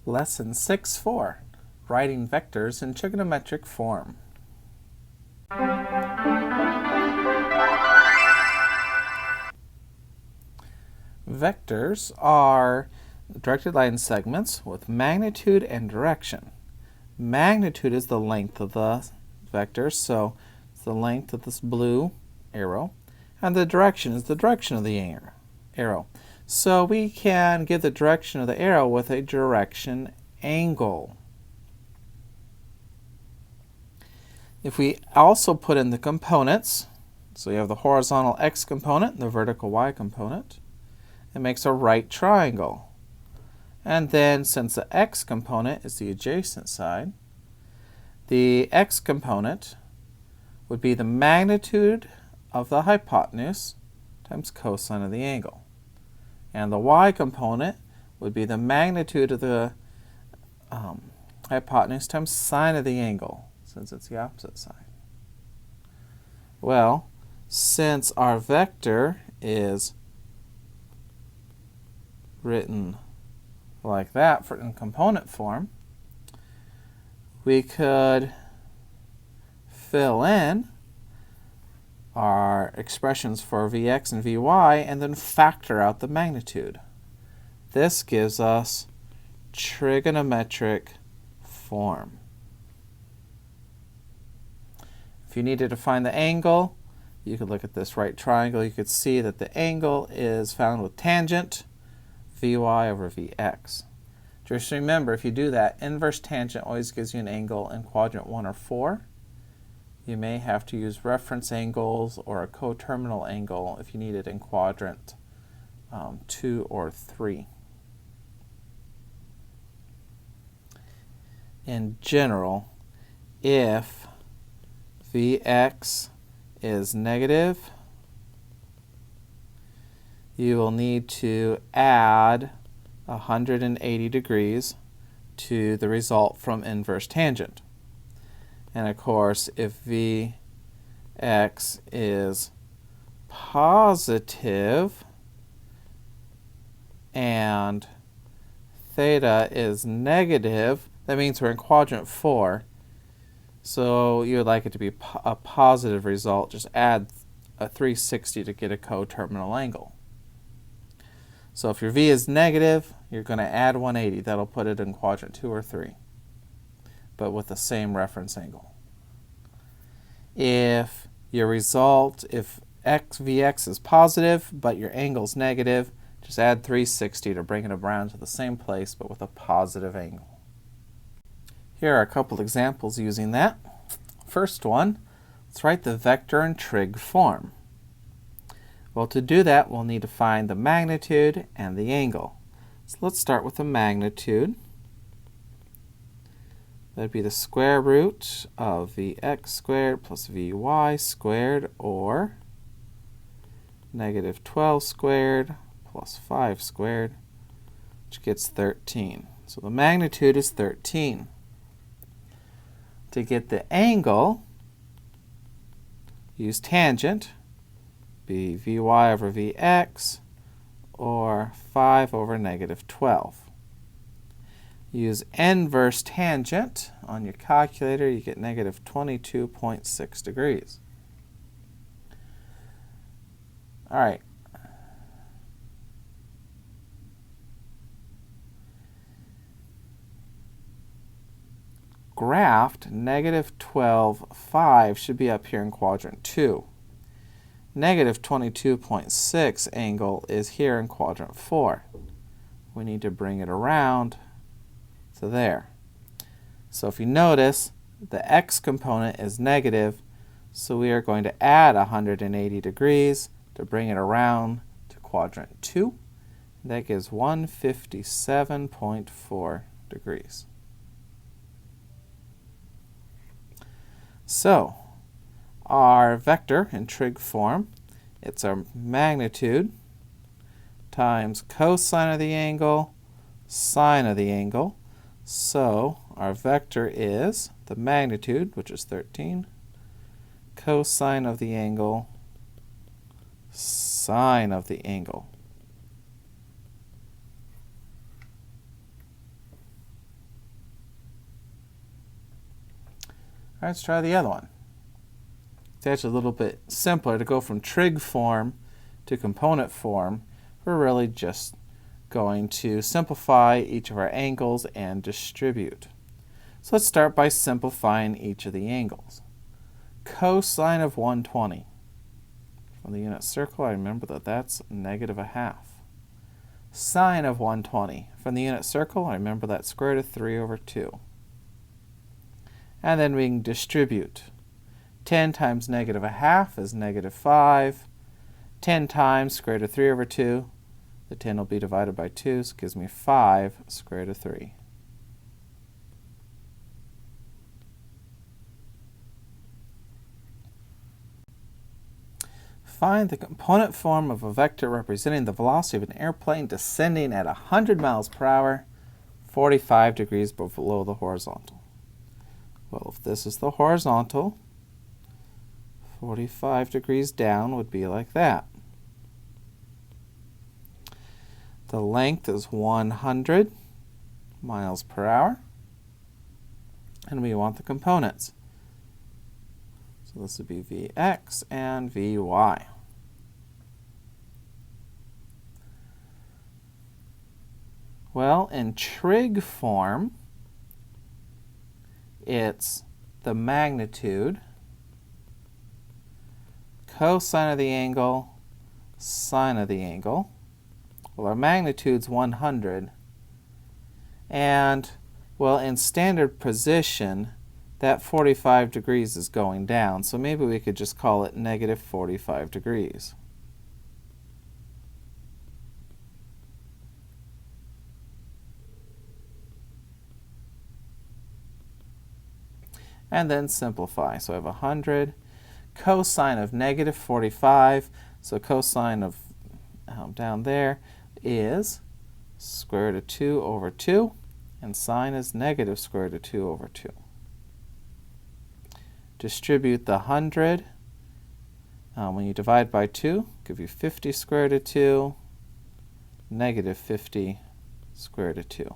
Lesson 6-4, Writing Vectors in Trigonometric Form. Vectors are directed line segments with magnitude and direction. Magnitude is the length of the vector, so it's the length of this blue arrow, and the direction is the direction of the arrow. So we can give the direction of the arrow with a direction angle. If we also put in the components, so you have the horizontal x component and the vertical y component, it makes a right triangle. And then since the x component is the adjacent side, the x component would be the magnitude of the hypotenuse times cosine of the angle. And the y component would be the magnitude of the hypotenuse times sine of the angle, since it's the opposite side. Well, since our vector is written like that in component form, we could fill in our expressions for Vx and Vy and then factor out the magnitude. This gives us trigonometric form. If you needed to find the angle, you could look at this right triangle. You could see that the angle is found with tangent Vy over Vx. Just remember, if you do that, inverse tangent always gives you an angle in quadrant 1 or 4. You may have to use reference angles or a coterminal angle if you need it in quadrant 2 or 3. In general, if Vx is negative, you will need to add 180 degrees to the result from inverse tangent. And of course, if Vx is positive and theta is negative, that means we're in quadrant 4. So you would like it to be a positive result. Just add a 360 to get a coterminal angle. So if your V is negative, you're going to add 180. That'll put it in quadrant 2 or 3, but with the same reference angle. If your result, if Vx is positive, but your angle's negative, just add 360 to bring it around to the same place, but with a positive angle. Here are a couple examples using that. First one, let's write the vector in trig form. Well, to do that, we'll need to find the magnitude and the angle. So let's start with the magnitude. That'd be the square root of Vx squared plus Vy squared, or negative 12 squared plus 5 squared, which gets 13. So the magnitude is 13. To get the angle, use tangent, be Vy over Vx, or 5 over negative 12. Use inverse tangent on your calculator, you get negative 22.6 degrees. All right. Graphed negative 12, 5 should be up here in quadrant 2. Negative 22.6 angle is here in quadrant 4. We need to bring it around to there. So if you notice, the x component is negative, so we are going to add 180 degrees to bring it around to quadrant 2. That gives 157.4 degrees. So our vector in trig form, it's our magnitude times cosine of the angle, sine of the angle. So our vector is the magnitude, which is 13, cosine of the angle, sine of the angle. right, let's try the other one. It's actually a little bit simpler to go from trig form to component form. We're really just going to simplify each of our angles and distribute. So let's start by simplifying each of the angles. Cosine of 120. From the unit circle, I remember that that's -1/2. Sine of 120. From the unit circle, I remember that square root of 3/2. And then we can distribute. 10 times -1/2 is -5. 10 times square root of 3/2. The 10 will be divided by 2, so it gives me 5 square root of 3. Find the component form of a vector representing the velocity of an airplane descending at 100 miles per hour, 45 degrees below the horizontal. Well, if this is the horizontal, 45 degrees down would be like that. The length is 100 miles per hour, and we want the components. So this would be Vx and Vy. Well, in trig form, it's the magnitude, cosine of the angle, sine of the angle. Well, our magnitude's 100, and, well, in standard position, that 45 degrees is going down, so maybe we could just call it -45 degrees. And then simplify. So I have 100, cosine of -45, so cosine of down there is square root of 2/2, and sine is -square root of 2/2. Distribute the 100. When you divide by 2, give you 50 square root of 2, -50 square root of 2.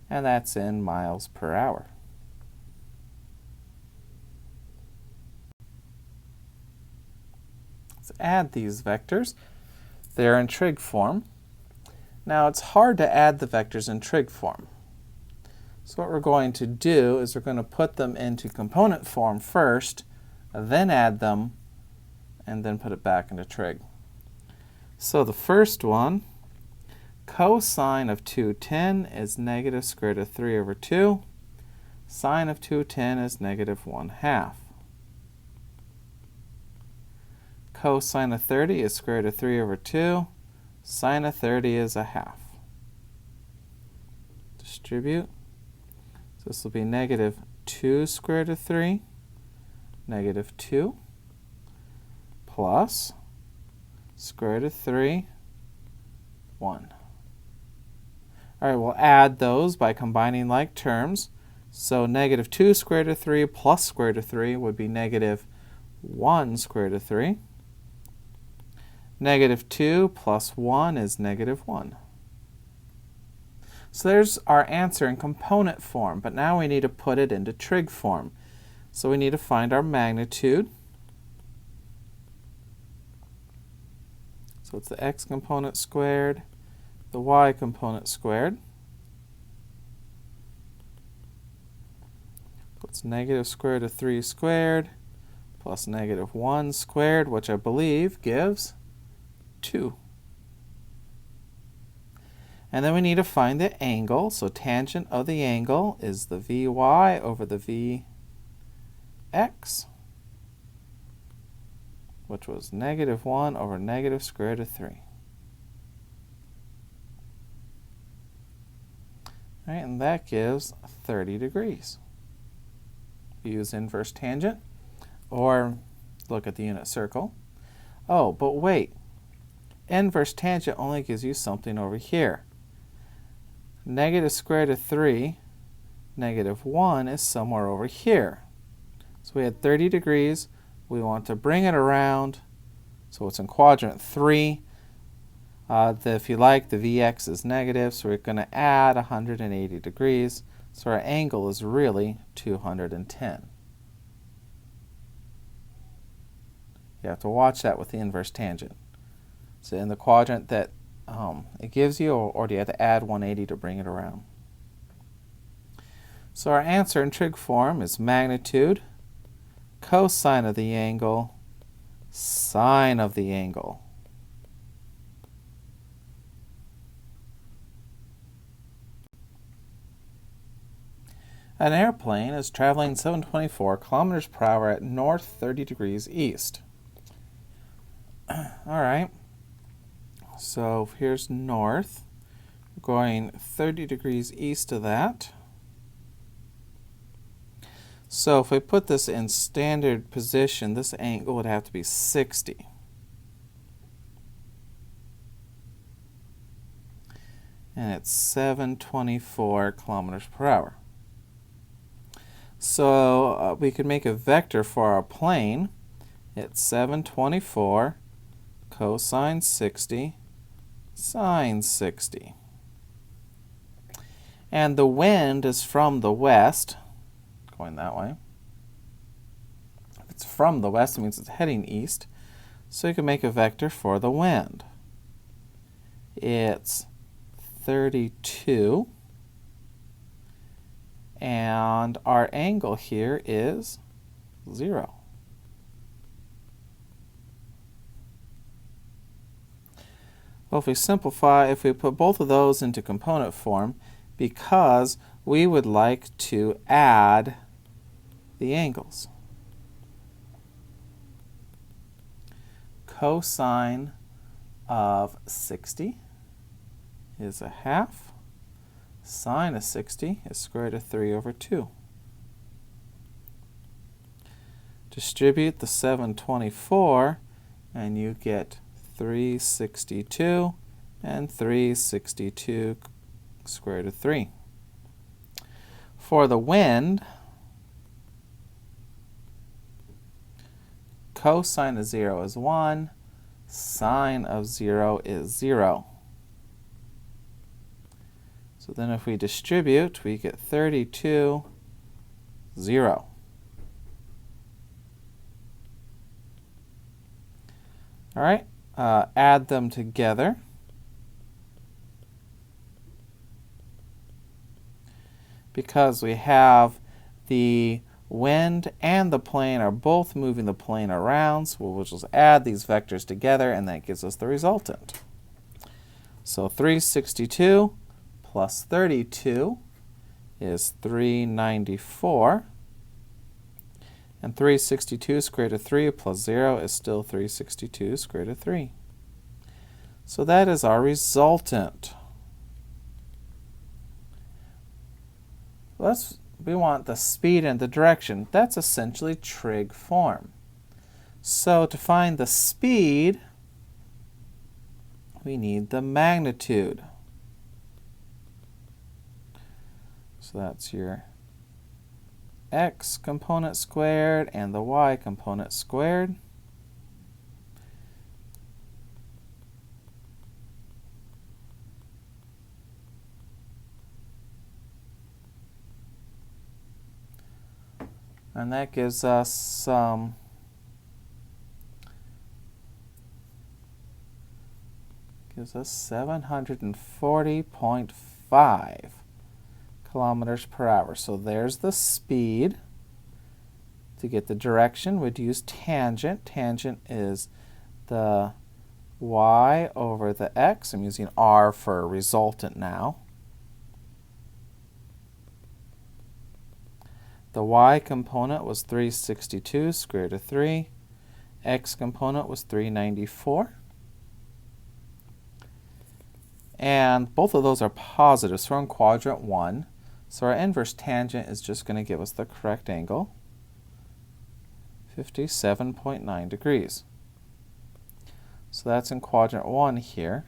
And that's in miles per hour. Let's add these vectors. They're in trig form. Now it's hard to add the vectors in trig form. So what we're going to do is we're going to put them into component form first, then add them, and then put it back into trig. So the first one, cosine of 210 is -square root of 3/2. Sine of 210 is -1/2. Cosine of 30 is square root of 3/2. Sine of 30 is 1/2. Distribute. So this will be -2 square root of 3, -2, plus square root of 3, 1. All right, we'll add those by combining like terms. So -2 square root of 3 plus square root of 3 would be -1 square root of 3. -2 plus 1 is -1. So there's our answer in component form, but now we need to put it into trig form. So we need to find our magnitude. So it's the x component squared, the y component squared. It's -square root of 3 squared plus -1 squared, which I believe gives 2. And then we need to find the angle. So tangent of the angle is the Vy over the Vx, which was -1 over -square root of 3. All right, and that gives 30 degrees. Use inverse tangent, or look at the unit circle. Oh, but wait. Inverse tangent only gives you something over here. -square root of 3, -1 is somewhere over here. So we had 30 degrees. We want to bring it around, so it's in quadrant 3. If you like, the Vx is negative, so we're going to add 180 degrees. So our angle is really 210. You have to watch that with the inverse tangent. So in the quadrant that it gives you, or do you have to add 180 to bring it around? So our answer in trig form is magnitude, cosine of the angle, sine of the angle. An airplane is traveling 724 kilometers per hour at north 30 degrees east. All right, so here's north. We're going 30 degrees east of that. So if we put this in standard position, this angle would have to be 60. And it's 724 kilometers per hour. So we could make a vector for our plane. It's 724 cosine 60 sine 60. And the wind is from the west, going that way. If it's from the west, it means it's heading east. So you can make a vector for the wind. It's 32. And our angle here is 0. Well, if we simplify, if we put both of those into component form, because we would like to add the angles. Cosine of 60 is a half. Sine of 60 is square root of 3 over 2. Distribute the 724 and you get 362 and 362 square root of 3. For the wind, cosine of 0 is 1, sine of 0 is 0. So then if we distribute, we get 32, 0. All right, add them together. Because we have the wind and the plane are both moving the plane around, so we'll just add these vectors together and that gives us the resultant. So 362 plus 32 is 394. And 362 square root of 3 plus 0 is still 362 square root of 3. So that is our resultant. We want the speed and the direction. That's essentially trig form. So to find the speed, we need the magnitude. So that's your x component squared and the y component squared. And that gives us 740.5 kilometers per hour. So there's the speed. To get the direction, we'd use tangent. Tangent is the y over the x. I'm using r for resultant now. The y component was 362 square root of 3. X component was 394. And both of those are positive, so we're in quadrant 1. So our inverse tangent is just going to give us the correct angle, 57.9 degrees. So that's in quadrant 1 here.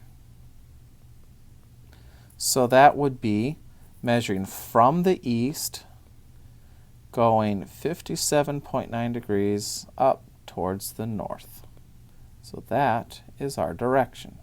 So that would be measuring from the east, going 57.9 degrees up towards the north. So that is our direction.